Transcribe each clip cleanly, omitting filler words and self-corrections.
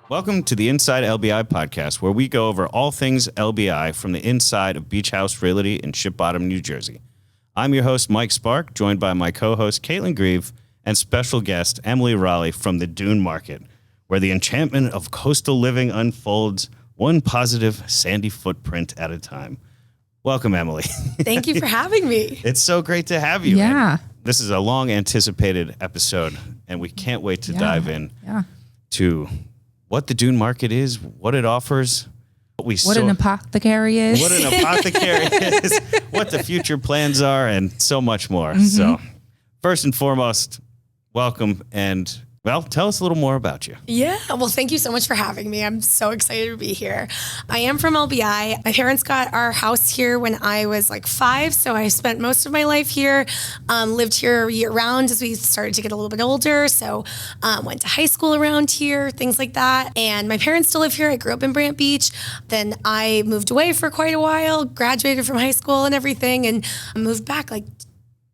Welcome to the Inside LBI podcast, where we go over all things LBI from the inside of Beach House Realty in Ship Bottom, New Jersey. I'm your host, Mike Spark, joined by my co-host, Caitlin Grieve, and special guest, Emily Raleigh from the Dune Market, where the enchantment of coastal living unfolds one positive sandy footprint at a time. Welcome, Emily. Thank you for having me. It's so great to have you. Yeah. And this is a long-anticipated episode, and we can't wait to dive in to what the Dune Market is, what it offers, what an apothecary is, what the future plans are, and so much more. So first and foremost, welcome, and well, tell us a little more about you. Yeah, well, thank you so much for having me. I'm so excited to be here. I am from LBI. My parents got our house here when I was like 5, so I spent most of my life here, lived here year round as we started to get a little bit older, so went to high school around here, things like that. And my parents still live here. I grew up in Brant Beach. Then I moved away for quite a while, graduated from high school and everything, and moved back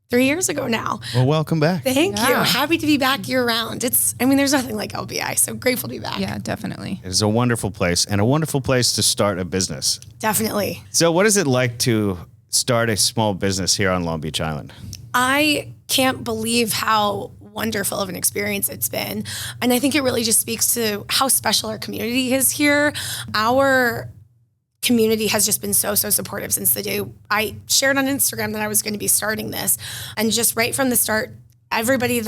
3 years ago now. Well, welcome back. Thank you. Happy to be back year round. There's nothing like LBI, so grateful to be back. Yeah, definitely. It is a wonderful place and a wonderful place to start a business. Definitely. So what is it like to start a small business here on Long Beach Island? I can't believe how wonderful of an experience it's been. And I think it really just speaks to how special our community is here. Our community has just been so supportive since the day I shared on Instagram that I was going to be starting this. And just right from the start, everybody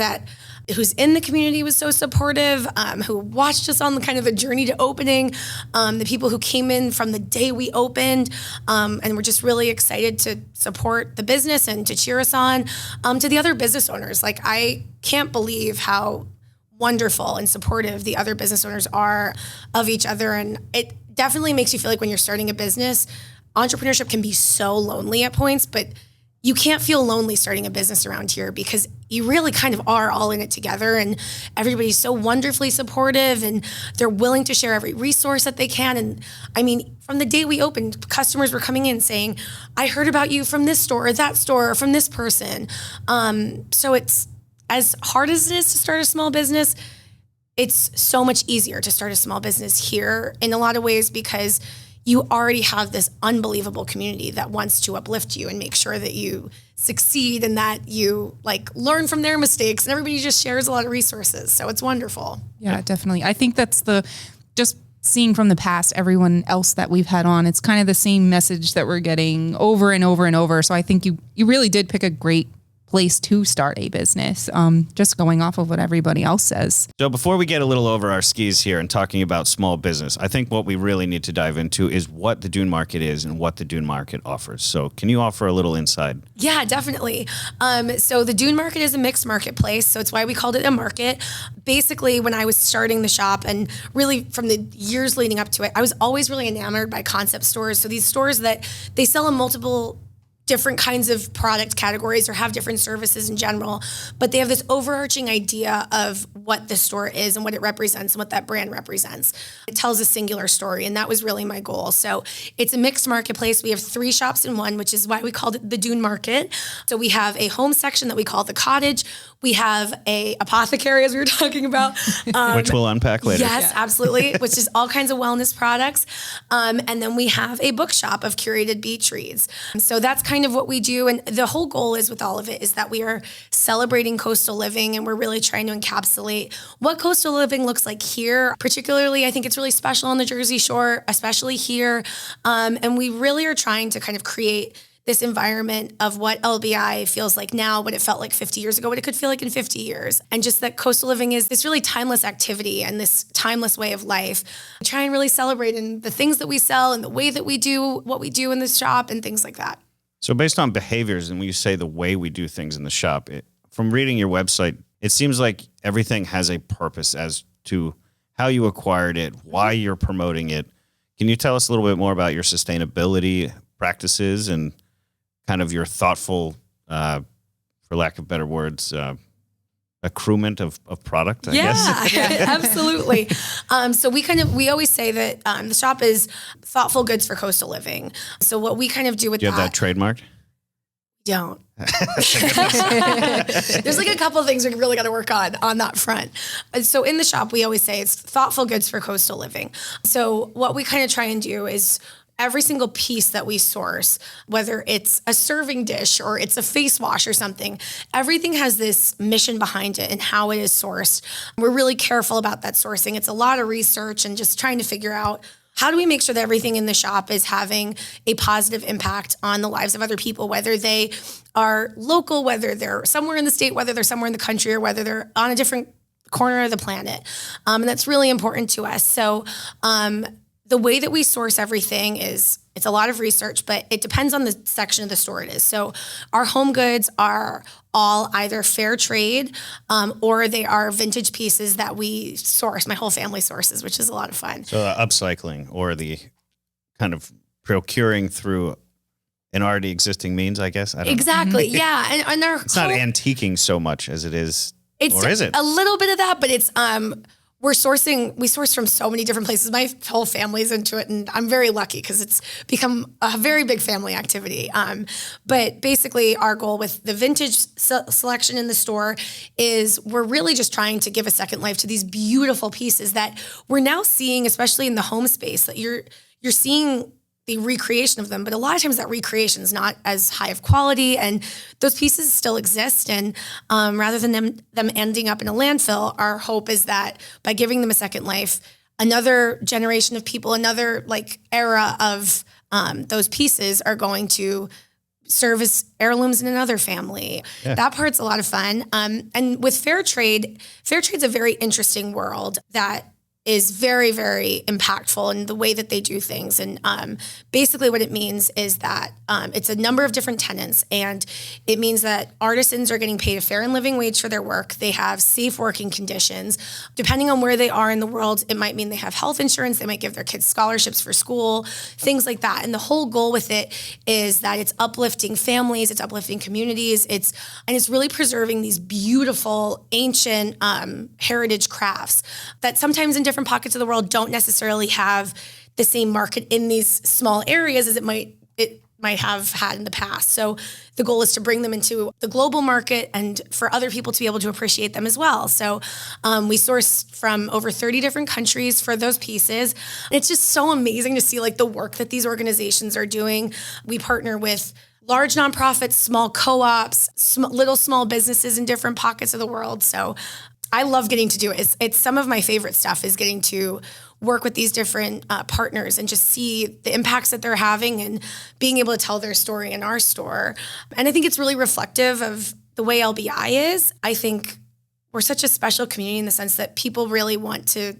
who's in the community was so supportive, who watched us on the journey to opening, the people who came in from the day we opened, and we're just really excited to support the business and to cheer us on, to the other business owners. I can't believe how wonderful and supportive the other business owners are of each other. And it definitely makes you feel like when you're starting a business, entrepreneurship can be so lonely at points, but you can't feel lonely starting a business around here because you really kind of are all in it together, and everybody's so wonderfully supportive and they're willing to share every resource that they can. And I mean, from the day we opened, customers were coming in saying, I heard about you from this store or that store or from this person. So it's as hard as it is to start a small business, it's so much easier to start a small business here in a lot of ways because you already have this unbelievable community that wants to uplift you and make sure that you succeed and that you learn from their mistakes, and everybody just shares a lot of resources. So it's wonderful. Yeah, definitely. I think that's just seeing from the past, everyone else that we've had on, it's kind of the same message that we're getting over and over and over. So I think you really did pick a great place to start a business, just going off of what everybody else says. So before we get a little over our skis here and talking about small business, I think what we really need to dive into is what the Dune Market is and what the Dune Market offers. So can you offer a little insight? Yeah, definitely. So the Dune Market is a mixed marketplace, so it's why we called it a market. Basically, when I was starting the shop and really from the years leading up to it, I was always really enamored by concept stores. So these stores that they sell in multiple different kinds of product categories or have different services in general, but they have this overarching idea of what the store is and what it represents and what that brand represents. It tells a singular story, and that was really my goal. So it's a mixed marketplace. We have 3 shops in one, which is why we called it the Dune Market. So we have a home section that we call the Cottage. We have a apothecary, as we were talking about. Which we'll unpack later. Yes, absolutely, which is all kinds of wellness products. And then we have a bookshop of curated beach reads. So that's kind of what we do. And the whole goal is with all of it is that we are celebrating coastal living, and we're really trying to encapsulate what coastal living looks like here. Particularly, I think it's really special on the Jersey Shore, especially here. And we really are trying to kind of create this environment of what LBI feels like now, what it felt like 50 years ago, what it could feel like in 50 years. And just that coastal living is this really timeless activity and this timeless way of life. We try and really celebrate in the things that we sell and the way that we do what we do in this shop and things like that. So based on behaviors, and when you say the way we do things in the shop, from reading your website, it seems like everything has a purpose as to how you acquired it, why you're promoting it. Can you tell us a little bit more about your sustainability practices and kind of your thoughtful, for lack of better words, accruement of product, I guess. Yeah, absolutely. So we always say that the shop is thoughtful goods for coastal living. So what we kind of do with Do you have that trademarked? Don't. There's like a couple of things we really got to work on that front. So in the shop, we always say it's thoughtful goods for coastal living. So what we kind of try and do is every single piece that we source, whether it's a serving dish or it's a face wash or something, everything has this mission behind it and how it is sourced. We're really careful about that sourcing. It's a lot of research and just trying to figure out how do we make sure that everything in the shop is having a positive impact on the lives of other people, whether they are local, whether they're somewhere in the state, whether they're somewhere in the country, or whether they're on a different corner of the planet. And that's really important to us. So the way that we source everything is it's a lot of research, but it depends on the section of the store it is. So our home goods are all either fair trade or they are vintage pieces that we source. My whole family sources, which is a lot of fun. So upcycling or the kind of procuring through an already existing means, I guess. I don't know. Exactly. Yeah. And it's not antiquing so much as it is, or is it? A little bit of that, but it's we source from so many different places. My whole family's into it, and I'm very lucky because it's become a very big family activity. But basically, our goal with the vintage selection in the store is we're really just trying to give a second life to these beautiful pieces that we're now seeing, especially in the home space, that you're seeing the recreation of them, but a lot of times that recreation is not as high of quality, and those pieces still exist. And rather than them ending up in a landfill, our hope is that by giving them a second life, another generation of people, another like era of those pieces are going to serve as heirlooms in another family. Yeah. That part's a lot of fun. And with fair trade's a very interesting world that is very, very impactful in the way that they do things. And basically what it means is that it's a number of different tenants, and it means that artisans are getting paid a fair and living wage for their work. They have safe working conditions. Depending on where they are in the world, it might mean they have health insurance, they might give their kids scholarships for school, things like that. And the whole goal with it is that it's uplifting families, it's uplifting communities, it's really preserving these beautiful ancient heritage crafts that sometimes in different pockets of the world don't necessarily have the same market in these small areas as it might have had in the past. So the goal is to bring them into the global market and for other people to be able to appreciate them as well. So we source from over 30 different countries for those pieces. And it's just so amazing to see like the work that these organizations are doing. We partner with large nonprofits, small co-ops, little small businesses in different pockets of the world. So I love getting to do it. It's some of my favorite stuff is getting to work with these different partners and just see the impacts that they're having and being able to tell their story in our store. And I think it's really reflective of the way LBI is. I think we're such a special community in the sense that people really want to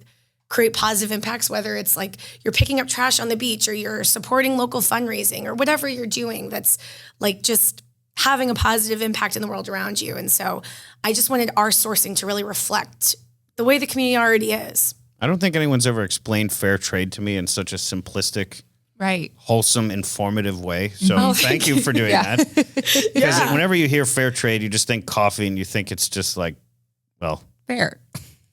create positive impacts, whether it's like you're picking up trash on the beach or you're supporting local fundraising or whatever you're doing that's like just having a positive impact in the world around you. And so I just wanted our sourcing to really reflect the way the community already is. I don't think anyone's ever explained fair trade to me in such a simplistic, right, wholesome, informative way. So thank you for doing that. Because whenever you hear fair trade, you just think coffee and you think it's just like, well, fair.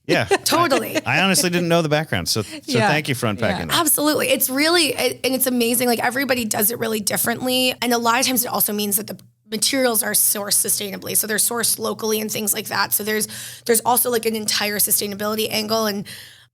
Yeah. Totally. I honestly didn't know the background. So thank you for unpacking that. Absolutely. It's really, and it's amazing. Like everybody does it really differently. And a lot of times it also means that the materials are sourced sustainably. So they're sourced locally and things like that. So there's also like an entire sustainability angle, and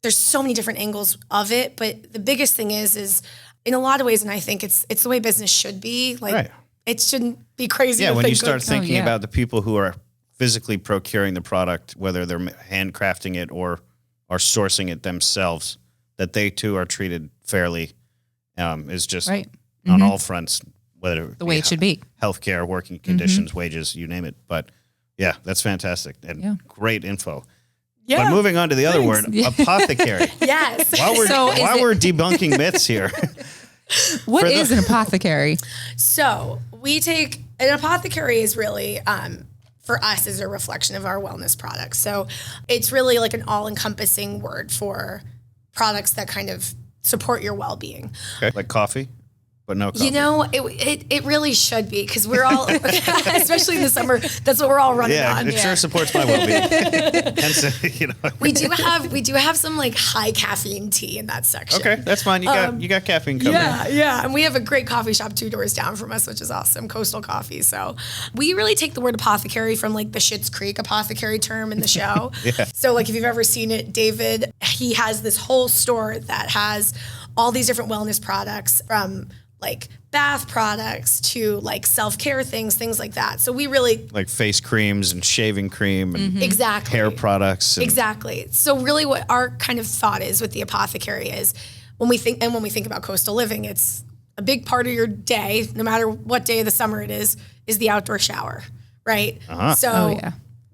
there's so many different angles of it. But the biggest thing is in a lot of ways, and I think it's the way business should be. Like it shouldn't be crazy. Yeah. To when think you start thinking about the people who are physically procuring the product, whether they're handcrafting it or are sourcing it themselves, that they too are treated fairly, is just on all fronts. Whether the way it should be, healthcare, working conditions, wages, you name it. But yeah, that's fantastic and great info. Yeah. But moving on to the other word, apothecary. Yes. While we're debunking myths here. What is an apothecary? So an apothecary is really, for us, is a reflection of our wellness products. So it's really like an all-encompassing word for products that kind of support your well-being. Okay. Like coffee? but no coffee. You know, it really should be because we're all, especially in the summer, that's what we're all running on. It sure supports my well-being. Hence, We do have some like high caffeine tea in that section. Okay, that's fine. You got caffeine coming. Yeah. And we have a great coffee shop 2 doors down from us, which is awesome. Coastal Coffee. So we really take the word apothecary from like the Schitt's Creek apothecary term in the show. Yeah. So like if you've ever seen it, David, he has this whole store that has all these different wellness products from like bath products to like self-care things like that. So we really Like face creams and shaving cream and exactly hair products. And exactly. So really what our kind of thought is with the apothecary is when we think about coastal living, it's a big part of your day, no matter what day of the summer it is the outdoor shower, right? So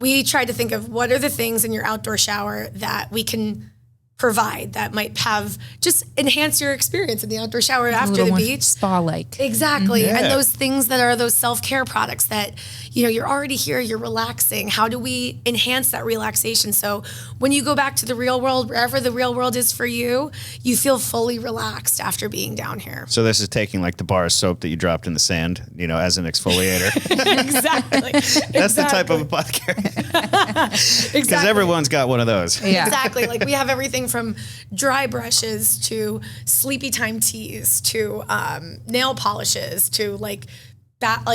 we tried to think of what are the things in your outdoor shower that we can provide that might have just enhance your experience in the outdoor shower after the beach. Spa-like. Exactly. Yeah. And those things that are those self-care products that, you know, you're already here, you're relaxing. How do we enhance that relaxation? So when you go back to the real world, wherever the real world is for you, you feel fully relaxed after being down here. So this is taking like the bar of soap that you dropped in the sand, you know, as an exfoliator. Exactly. That's the type of apothecary. Because Exactly. everyone's got one of those. Yeah. Exactly. Like we have everything from dry brushes to sleepy time teas to nail polishes to like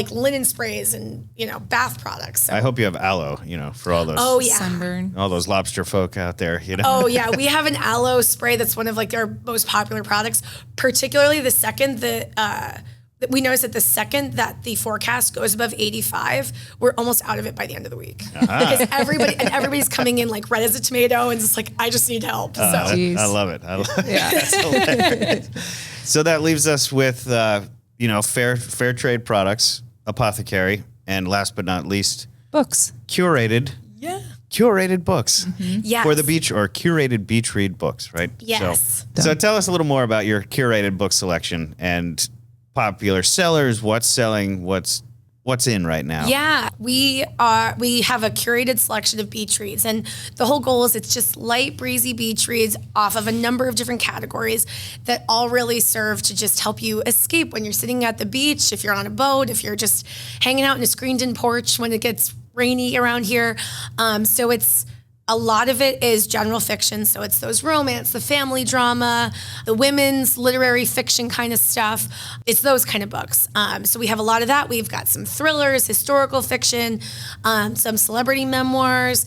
linen sprays and, you know, bath products. So, I hope you have aloe, you know, for all those oh yeah. Sunburn. all those lobster folk out there, you know. Oh yeah, we have an aloe spray that's one of like our most popular products. Particularly the second that we notice that the second that the forecast goes above 85, we're almost out of it by the end of the week because everybody's coming in like red as a tomato and just like I just need help. Jeez. I love it. I love it. Yeah. That's hilarious. So that leaves us with you know, fair trade products, apothecary, and last but not least, Books. curated books Yes. for the beach or curated beach read books, right? Yes. So tell us a little more about your curated book selection and popular sellers, what's selling, what's in right now. Yeah, we have a curated selection of beach reads, and the whole goal is it's just light, breezy beach reads off of a number of different categories that all really serve to just help you escape when you're sitting at the beach, if you're on a boat, if you're just hanging out in a screened-in porch when it gets rainy around here. So it's a lot of it is general fiction. So it's those romance, the family drama, the women's literary fiction kind of stuff. It's those kind of books. So we have a lot of that. We've got some thrillers, historical fiction, some celebrity memoirs,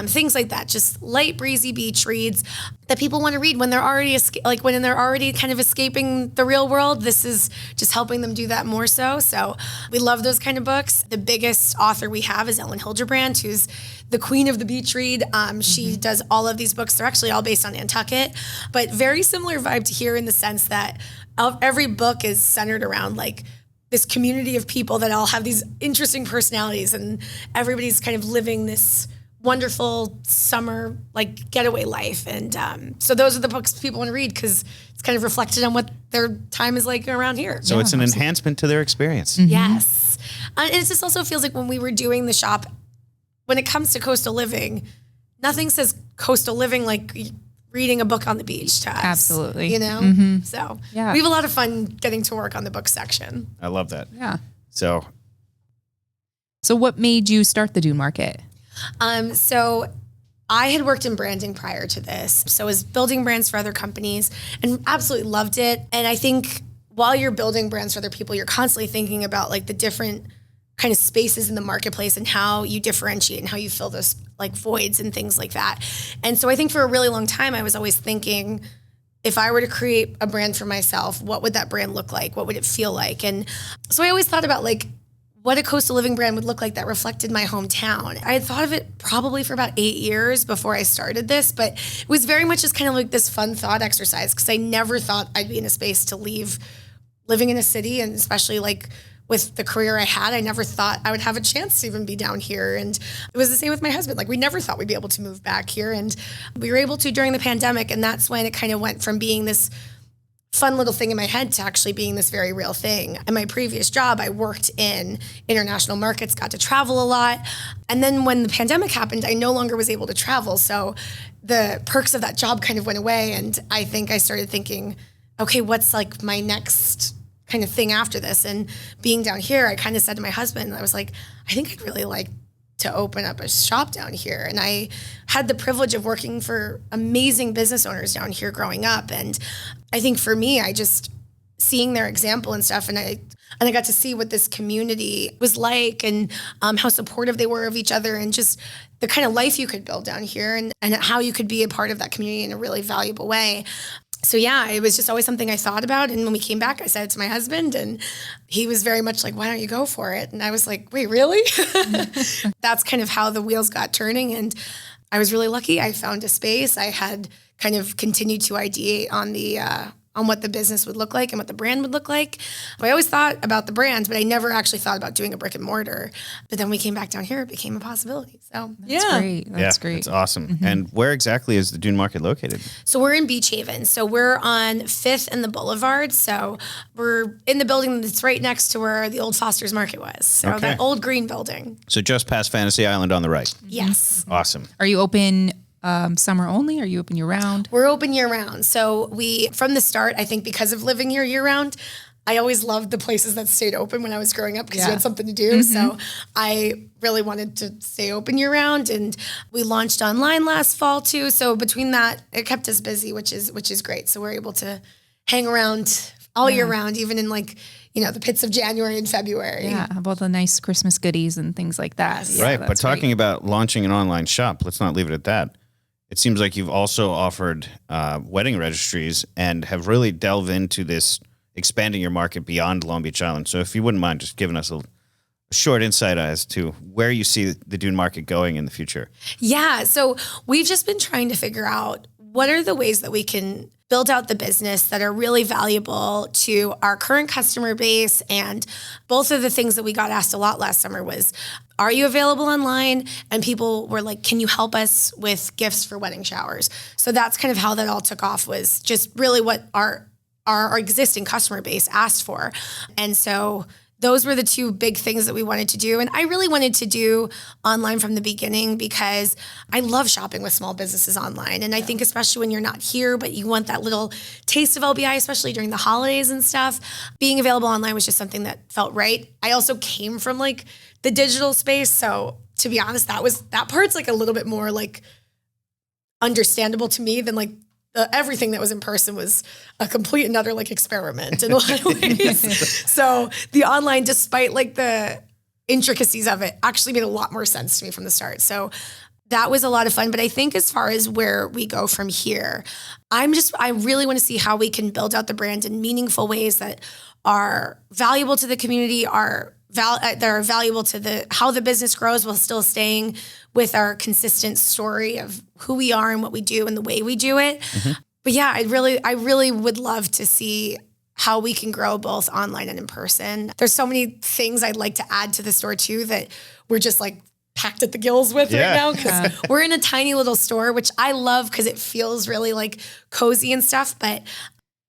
things like that. Just light, breezy beach reads that people want to read when they're already when they're already kind of escaping the real world. This is just helping them do that more so. So we love those kind of books. The biggest author we have is Ellen Hildebrand, who's the queen of the beach read. She does all of these books. They're actually all based on Nantucket, but very similar vibe to here in the sense that every book is centered around like this community of people that all have these interesting personalities and everybody's kind of living this wonderful summer like getaway life. And so those are the books people want to read because it's kind of reflected on what their time is like around here. So it's an enhancement to their experience. Yes. And it just also feels like when we were doing the shop, when it comes to coastal living, nothing says coastal living like reading a book on the beach to us. Absolutely. You know? So we have a lot of fun getting to work on the book section. I love that. Yeah. So what made you start the Dune Market? So I had worked in branding prior to this. So I was building brands for other companies and absolutely loved it. And I think while you're building brands for other people, you're constantly thinking about like the different kind of spaces in the marketplace and how you differentiate and how you fill those like voids and things like that. And so I think for a really long time, I was always thinking, if I were to create a brand for myself, what would that brand look like? What would it feel like? And so I always thought about like what a coastal living brand would look like that reflected my hometown. I had thought of it probably for about 8 years before I started this, but it was very much just kind of like this fun thought exercise because I never thought I'd be in a space to leave living in a city, and especially like with the career I had, I never thought I would have a chance to even be down here. And it was the same with my husband. Like we never thought we'd be able to move back here. And we were able to during the pandemic. And that's when it kind of went from being this fun little thing in my head to actually being this very real thing. In my previous job, I worked in international markets, got to travel a lot. And then when the pandemic happened, I no longer was able to travel. So the perks of that job kind of went away. And I think I started thinking, okay, what's like my next kind of thing after this. And being down here, I kind of said to my husband, I was like, I think I'd really like to open up a shop down here. And I had the privilege of working for amazing business owners down here growing up. And I think for me, I just seeing their example and stuff, and I got to see what this community was like, and how supportive they were of each other, and just the kind of life you could build down here, and how you could be a part of that community in a really valuable way. So yeah, it was just always something I thought about. And when we came back, I said it to my husband, and he was very much like, why don't you go for it? And I was like, wait, really? That's kind of how the wheels got turning. And I was really lucky. I found a space. I had kind of continued to ideate on what the business would look like and what the brand would look like. I always thought about the brand, but I never actually thought about doing a brick and mortar. But then we came back down here, it became a possibility. So That's great. That's great. That's awesome. And where exactly is the Dune Market located? So we're in Beach Haven. So we're on 5th and the Boulevard. So we're in the building that's right next to where the old Foster's Market was. So that old green building. So just past Fantasy Island on the right. Yes. Awesome. Are you open summer only? Are you open year round? We're open year round. So from the start, I think because of living here year round, I always loved the places that stayed open when I was growing up because you had something to do. So I really wanted to stay open year round, and we launched online last fall too. So between that, it kept us busy, which is great. So we're able to hang around all year round, even in the pits of January and February. Yeah, how about the nice Christmas goodies and things like that? Yes. Right. But talking about launching an online shop, let's not leave it at that. It seems like you've also offered wedding registries and have really delved into this, expanding your market beyond Long Beach Island. So if you wouldn't mind just giving us a short insight as to where you see the Dune Market going in the future. Yeah. So we've just been trying to figure out what are the ways that we can build out the business that are really valuable to our current customer base. And both of the things that we got asked a lot last summer was, are you available online? And people were like, can you help us with gifts for wedding showers? So that's kind of how that all took off, was just really what our existing customer base asked for. And so those were the two big things that we wanted to do. And I really wanted to do online from the beginning because I love shopping with small businesses online. And I think especially when you're not here, but you want that little taste of LBI, especially during the holidays and stuff, being available online was just something that felt right. I also came from the digital space. So to be honest, that part's a little bit more understandable to me than everything that was in person was a complete another experiment in a lot of ways. So the online, despite the intricacies of it, actually made a lot more sense to me from the start. So that was a lot of fun. But I think as far as where we go from here, I really want to see how we can build out the brand in meaningful ways that are valuable to the community, that are valuable to how the business grows while still staying with our consistent story of who we are and what we do and the way we do it. Mm-hmm. But yeah, I really would love to see how we can grow both online and in person. There's so many things I'd like to add to the store too that we're just packed at the gills with right now, because we're in a tiny little store, which I love because it feels really cozy and stuff. But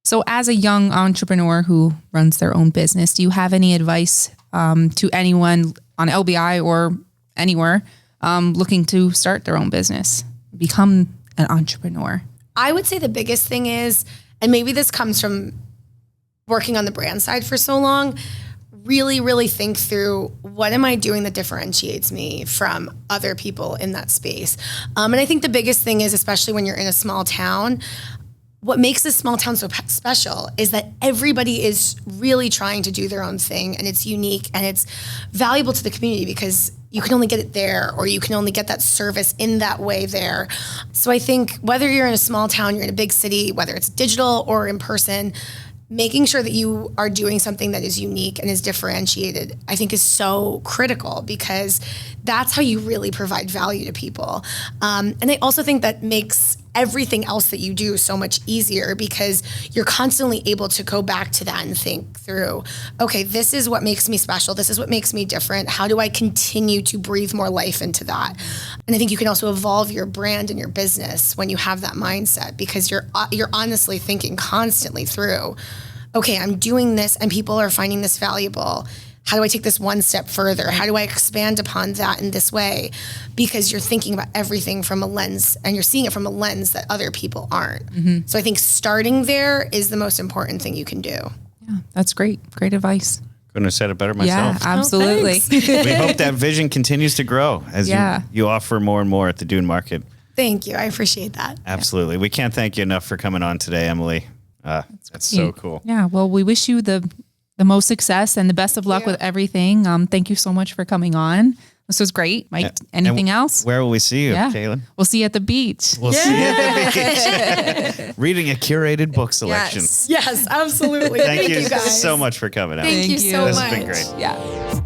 so as a young entrepreneur who runs their own business, do you have any advice to anyone on LBI or anywhere looking to start their own business, become an entrepreneur? I would say the biggest thing is, and maybe this comes from working on the brand side for so long, really, really think through, what am I doing that differentiates me from other people in that space? And I think the biggest thing is, especially when you're in a small town, what makes this small town so special is that everybody is really trying to do their own thing, and it's unique and it's valuable to the community because you can only get it there, or you can only get that service in that way there. So I think whether you're in a small town, you're in a big city, whether it's digital or in person, making sure that you are doing something that is unique and is differentiated, I think is so critical, because that's how you really provide value to people. And I also think that makes everything else that you do so much easier, because you're constantly able to go back to that and think through, okay, this is what makes me special. This is what makes me different. How do I continue to breathe more life into that? And I think you can also evolve your brand and your business when you have that mindset, because you're honestly thinking constantly through, okay, I'm doing this and people are finding this valuable. How do I take this one step further? How do I expand upon that in this way? Because you're thinking about everything from a lens, and you're seeing it from a lens that other people aren't. Mm-hmm. So I think starting there is the most important thing you can do. That's great. Great advice. Couldn't have said it better myself. Yeah, absolutely. We hope that vision continues to grow as Yeah. you offer more and more at the Dune Market. Thank you. I appreciate that. Absolutely. We can't thank you enough for coming on today, Emily. That's so cool. Yeah. Well, we wish you the most success and the best of luck you. with everything. Thank you so much for coming on. This was great. Mike, anything else? Where will we see you, Yeah. Kaylin? We'll see you at the beach. We'll see you at the beach. Reading a curated book selection. Yes, absolutely. Thank you you guys so much for coming out. Thank you so This much. has been great. Yeah.